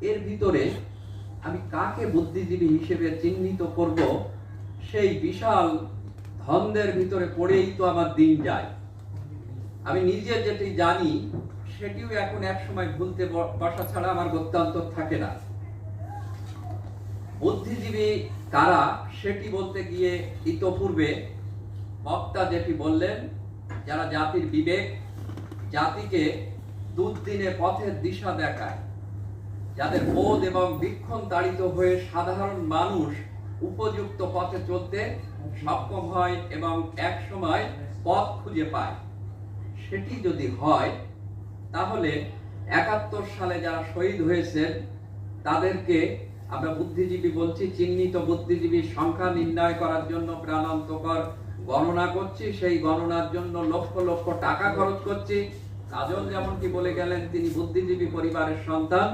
এর ভিতরে আমি কাকে বুদ্ধিজীবী হিসেবে চিহ্নিত করব, সেই বিশাল ধন্দের ভিতরে পড়েই তো আমার দিন যায়। আমি নিজে যেটি জানি সেটিও এখন এক সময় ভুলতে বসা ছাড়া আমার গত্যন্তর থাকে না। বুদ্ধিজীবী কারা সেটি বলতে গিয়ে ইতোপূর্বে বক্তা যেটি বললেন, যারা জাতির বিবেক, জাতিকে দুর্দিনে পথের দিশা দেখায়, যাদের বোধ এবং বীক্ষণ তাড়িত হয়ে সাধারণ মানুষ উপযুক্ত পথে চলতে সক্ষম হয় এবং এক সময় পথ খুঁজে পায়। সেটি যদি হয় তাহলে ৭১ সালে যারা শহীদ হয়েছেন তাদেরকে আমরা বুদ্ধিজীবী বলছি। চিহ্নিত বুদ্ধিজীবীর সংখ্যা নির্ণয় করার জন্য প্রাণান্তকর গণনা করছি, সেই গণনার জন্য লক্ষ লক্ষ টাকা খরচ করছি। কাজল যেমনটি বলে গেলেন তিনি বুদ্ধিজীবী পরিবারের সন্তান,